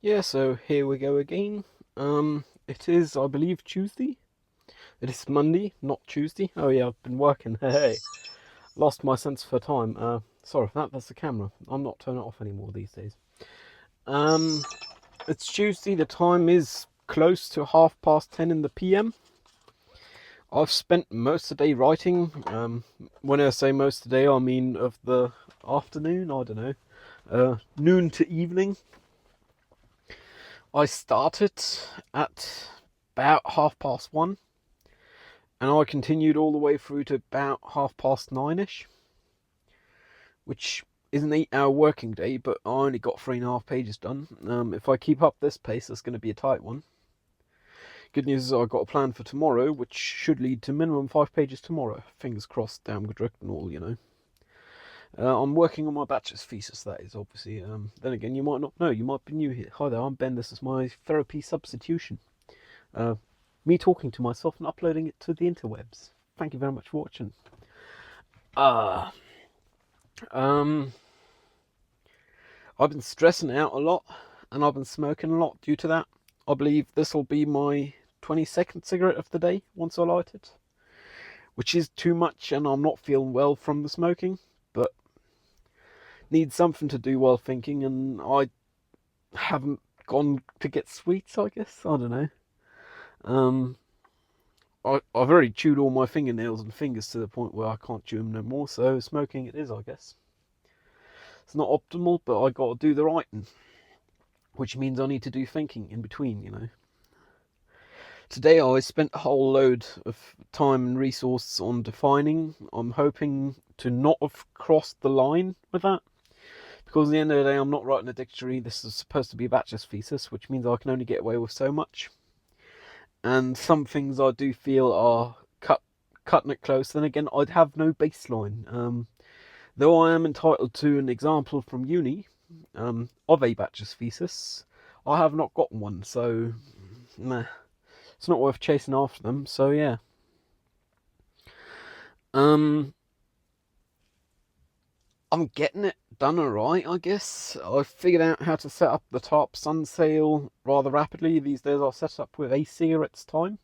Yeah, so here we go again. It is, I believe, Tuesday. It is Monday, not Tuesday. Oh yeah, I've been working. Hey, lost my sense for time. Sorry for that. That's the camera. I'm not turning it off anymore these days. Um, it's Tuesday. The time is close to 10:30 in the PM. I've spent most of the day writing. When I say most of the day, I mean of the afternoon. I don't know, noon to evening. I started at about 1:30, and I continued all the way through to about 9:30ish, which is an 8-hour working day, but I only got 3.5 pages done. If I keep up this pace, it's going to be a tight one. Good news is I've got a plan for tomorrow, which should lead to minimum 5 pages tomorrow. Fingers crossed, damn good and all. I'm working on my bachelor's thesis, that is, obviously. Then again, you might not know, you might be new here. Hi there, I'm Ben, this is my therapy substitution. Me talking to myself and uploading it to the interwebs. Thank you very much for watching. Um, I've been stressing out a lot, and I've been smoking a lot due to that. I believe this will be my 22nd cigarette of the day once I light it, which is too much, and I'm not feeling well from the smoking, but need something to do while thinking, and I haven't gone to get sweets, I guess. I don't know. I've already chewed all my fingernails and fingers to the point where I can't chew them no more, so smoking it is, I guess. It's not optimal, but I gotta do the writing, which means I need to do thinking in between. Today I spent a whole load of time and resource on defining. I'm hoping to not have crossed the line with that, because at the end of the day I'm not writing a dictionary. This is supposed to be a bachelor's thesis, which means I can only get away with so much. And some things I do feel are cutting it close. Then again, I'd have no baseline. Though I am entitled to an example from uni of a bachelor's thesis, I have not gotten one, so nah, it's not worth chasing after them. So yeah. I'm getting it done alright, I guess. I've figured out how to set up the top sun sail rather rapidly. These days I set up with a cigarette's time.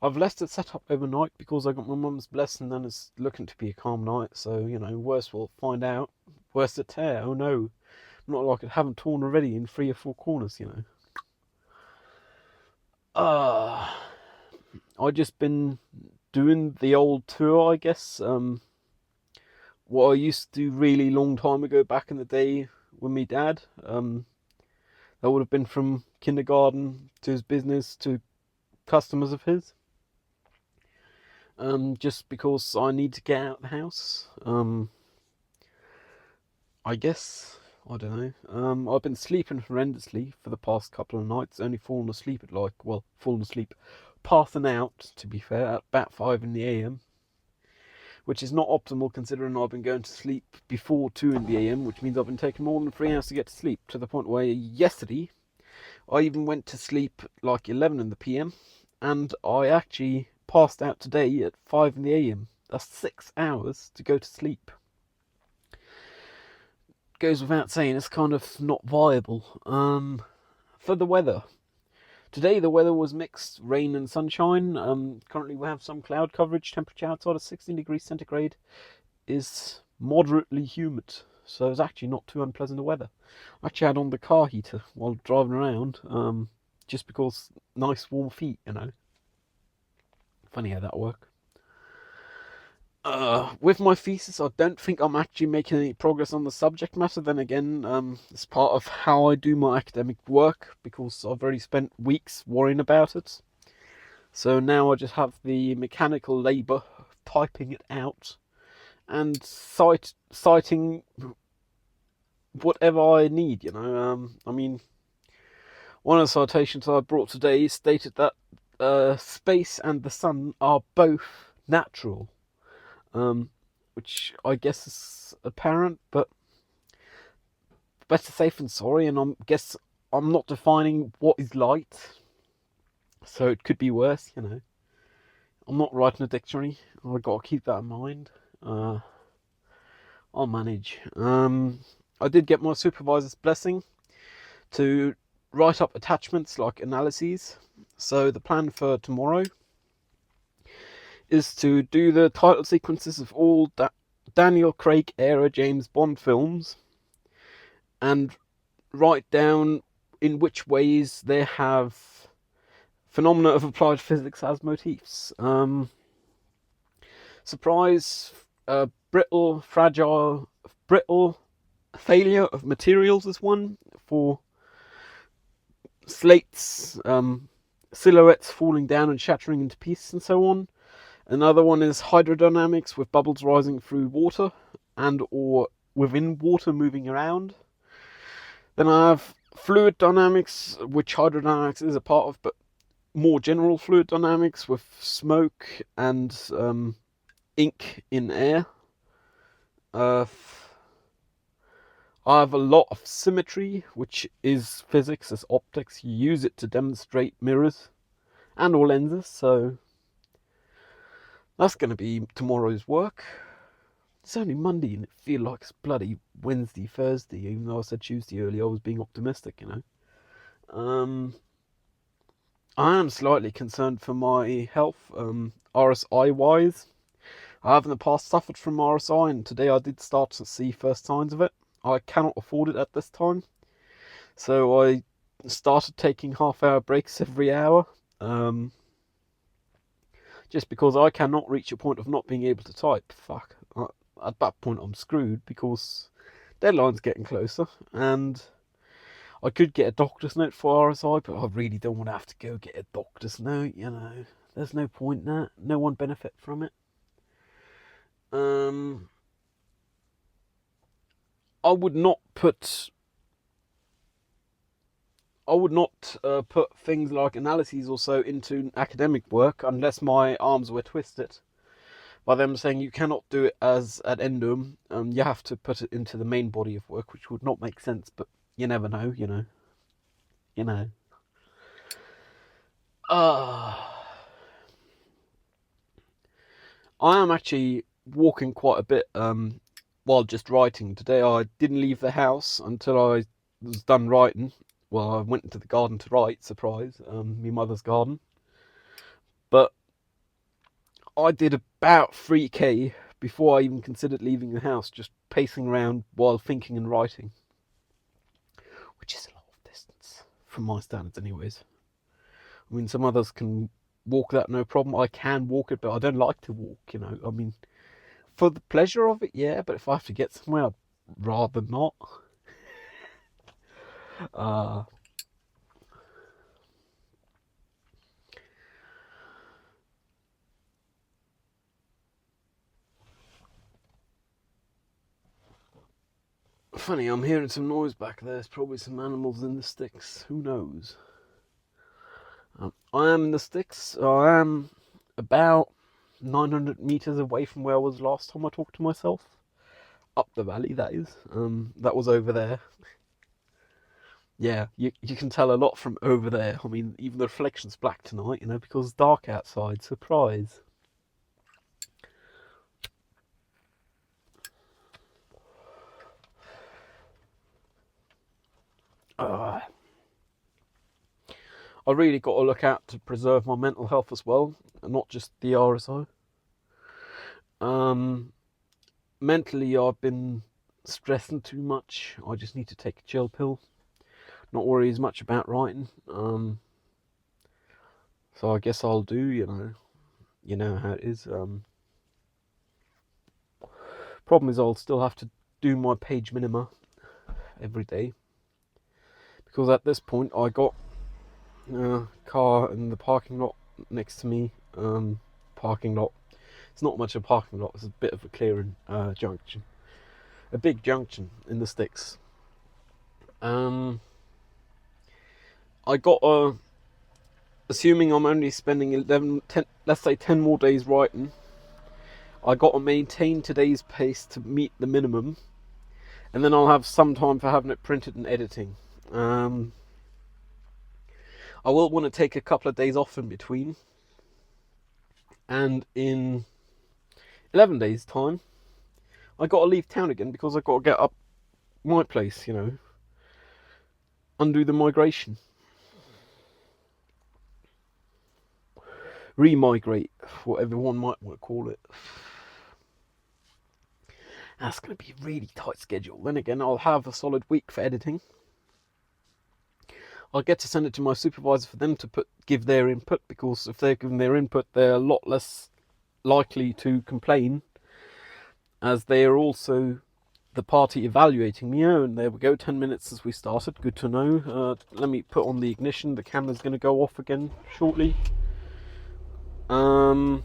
I've left it set up overnight because I got my mum's blessing and it's looking to be a calm night, so, worse we'll find out. Worse to tear, oh no. Not like I haven't torn already in 3 or 4 corners. I just been doing the old tour, I guess. What I used to do really long time ago back in the day with me dad. That would have been from kindergarten to his business to customers of his. Just because I need to get out of the house. I guess. I don't know. I've been sleeping horrendously for the past couple of nights, only falling asleep at falling asleep, passing out, to be fair, at about 5 in the AM. Which is not optimal considering I've been going to sleep before 2 in the AM, which means I've been taking more than 3 hours to get to sleep, to the point where yesterday I even went to sleep like 11 in the PM, and I actually passed out today at 5 in the AM. That's 6 hours to go to sleep. Goes without saying, it's kind of not viable. For the weather. Today the weather was mixed, rain and sunshine. Currently we have some cloud coverage. Temperature outside of 16 degrees centigrade is moderately humid, so it's actually not too unpleasant of weather. I actually had on the car heater while driving around, just because nice warm feet. Funny how that works. With my thesis, I don't think I'm actually making any progress on the subject matter. Then again, it's part of how I do my academic work, because I've already spent weeks worrying about it. So now I just have the mechanical labour of typing it out and citing whatever I need. I mean, one of the citations I brought today stated that space and the sun are both natural. Which I guess is apparent, but better safe than sorry, and I guess I'm not defining what is light, so it could be worse. I'm not writing a dictionary. I've got to keep that in mind. I'll manage. I did get my supervisor's blessing to write up attachments like analyses. So the plan for tomorrow is to do the title sequences of all Daniel Craig era James Bond films and write down in which ways they have phenomena of applied physics as motifs. Surprise, brittle failure of materials is one, for slates, silhouettes falling down and shattering into pieces and so on. Another one is hydrodynamics, with bubbles rising through water and or within water moving around. Then I have fluid dynamics, which hydrodynamics is a part of, but more general fluid dynamics with smoke and ink in air. I have a lot of symmetry, which is physics as optics. You use it to demonstrate mirrors and or lenses, so that's going to be tomorrow's work. It's only Monday and it feels like it's bloody Wednesday, Thursday, even though I said Tuesday earlier. I was being optimistic, you know. I am slightly concerned for my health, RSI wise. I have in the past suffered from RSI, and today I did start to see first signs of it. I cannot afford it at this time, so I started taking half-hour breaks every hour, just because I cannot reach a point of not being able to type. Fuck. At that point I'm screwed, because deadline's getting closer, and I could get a doctor's note for RSI, but I really don't want to have to go get a doctor's note, you know. There's no point in that. No one benefit from it. I would not put things like analyses or so into academic work unless my arms were twisted by them saying you cannot do it as addendum. You have to put it into the main body of work, which would not make sense, but you never know, you know. I am actually walking quite a bit while just writing. Today I didn't leave the house until I was done writing. Well, I went into the garden to write, surprise, my mother's garden. But I did about 3k before I even considered leaving the house, just pacing around while thinking and writing. Which is a lot of distance, from my standards anyways. I mean, some others can walk that no problem. I can walk it, but I don't like to walk, you know. I mean, for the pleasure of it, yeah, but if I have to get somewhere, I'd rather not. Funny, I'm hearing some noise back there. There's probably some animals in the sticks. Who knows? I am in the sticks. I am about 900 meters away from where I was last time I talked to myself. Up the valley, that is. That was over there. Yeah, you can tell a lot from over there. I mean, even the reflection's black tonight, you know, because it's dark outside. Surprise. I really got to look out to preserve my mental health as well, and not just the RSI. Mentally, I've been stressing too much. I just need to take a chill pill. Not worry as much about writing. So I guess I'll do, you know how it is. Problem is I'll still have to do my page minima every day, because at this point I got a car in the parking lot next to me. Parking lot. It's not much of a parking lot. It's a bit of a clearing junction. A big junction in the sticks. I got assuming I'm only spending 10, let's say 10 more days writing, I got to maintain today's pace to meet the minimum, and then I'll have some time for having it printed and editing. I will want to take a couple of days off in between, and in 11 days time I got to leave town again, because I got to get up my place, you know. undo the migration. Remigrate, whatever one might want to call it. That's going to be a really tight schedule. Then again, I'll have a solid week for editing. I'll get to send it to my supervisor for them to give their input, because if they're giving their input, they're a lot less likely to complain, as they are also the party evaluating me. Oh, and there we go, 10 minutes since we started. Good to know. Let me put on the ignition. The camera's going to go off again shortly. There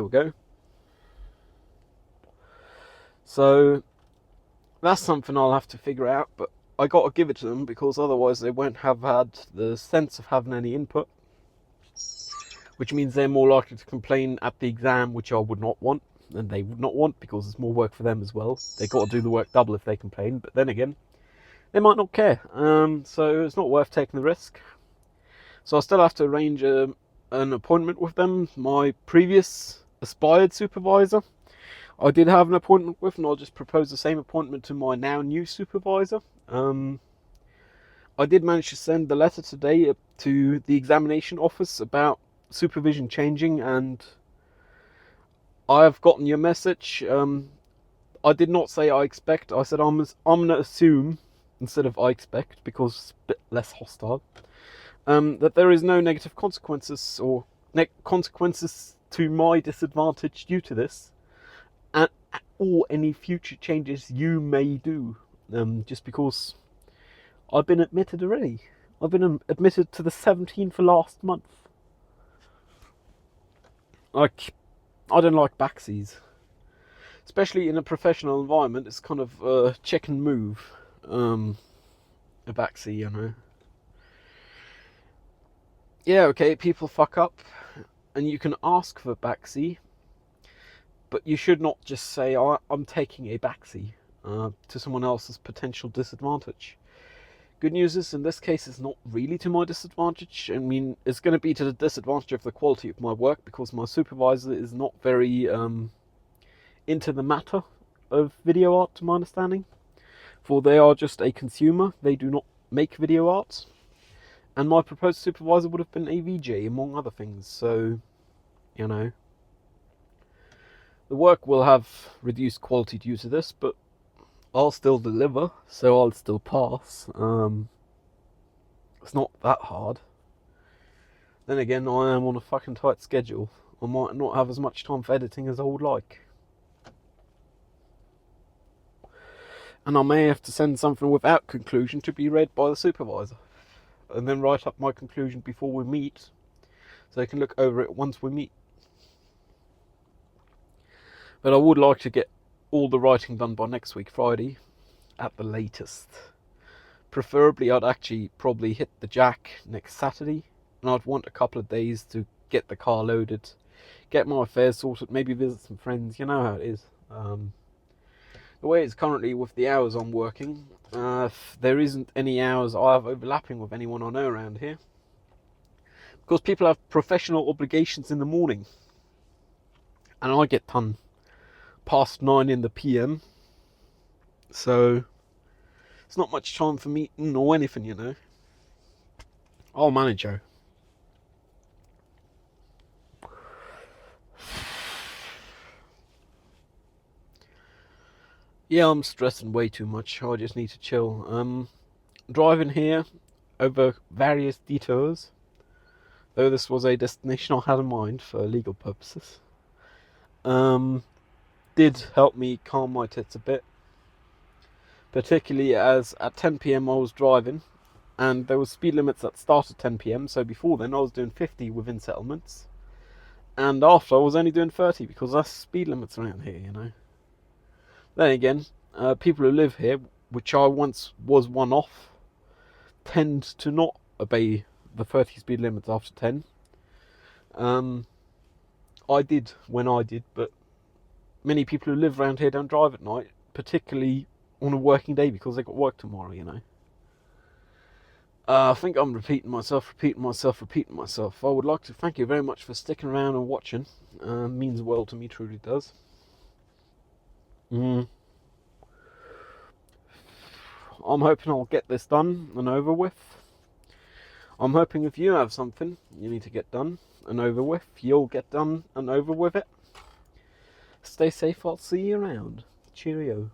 we go. So that's something I'll have to figure out, but I got to give it to them, because otherwise they won't have had the sense of having any input, which means they're more likely to complain at the exam, which I would not want, and they would not want, because it's more work for them as well. They got to do the work double if they complain, but then again, they might not care. So it's not worth taking the risk. So I still have to arrange an appointment with them. My previous aspired supervisor, I did have an appointment with, and I'll just propose the same appointment to my now new supervisor. I did manage to send the letter today to the examination office about supervision changing, and I have gotten your message. I did not say I expect. I said I'm going to assume instead of I expect, because it's a bit less hostile. That there is no negative consequences or consequences to my disadvantage due to this, or any future changes you may do. Just because I've been admitted already. I've been admitted to the 17th for last month. Like, I don't like backsies, especially in a professional environment. It's kind of a check and move. A backseat, you know. Yeah, okay, people fuck up, and you can ask for backseat, but you should not just say, I'm taking a backseat to someone else's potential disadvantage. Good news is, in this case, it's not really to my disadvantage. I mean, it's going to be to the disadvantage of the quality of my work, because my supervisor is not very into the matter of video art, to my understanding. For they are just a consumer, they do not make video art. And my proposed supervisor would have been a VJ, among other things, so, you know. The work will have reduced quality due to this, but I'll still deliver, so I'll still pass. It's not that hard. Then again, I am on a fucking tight schedule. I might not have as much time for editing as I would like. And I may have to send something without conclusion to be read by the supervisor, and then write up my conclusion before we meet, so they can look over it once we meet. But I would like to get all the writing done by next week, Friday, at the latest. Preferably, I'd actually probably hit the jack next Saturday, and I'd want a couple of days to get the car loaded, get my affairs sorted, maybe visit some friends. You know how it is. The way it's currently with the hours I'm working, there isn't any hours I have overlapping with anyone I know around here, because people have professional obligations in the morning, and I get done past 9 in the PM, so it's not much time for meeting or anything, you know. I'll manage, Joe. Yeah, I'm stressing way too much. I just need to chill. Driving here over various detours, though this was a destination I had in mind for legal purposes, did help me calm my tits a bit. Particularly as at 10 PM I was driving, and there were speed limits that started at 10 PM, so before then I was doing 50 within settlements, and after I was only doing 30, because that's speed limits around here, you know. Then again, people who live here, which I once was one off, tend to not obey the 30 speed limits after 10. I did when I did, but many people who live around here don't drive at night, particularly on a working day, because they got work tomorrow, you know. I think I'm repeating myself. I would like to thank you very much for sticking around and watching. Means the world to me, truly does. I'm hoping I'll get this done and over with. I'm hoping if you have something you need to get done and over with, you'll get done and over with it. Stay safe, I'll see you around. Cheerio.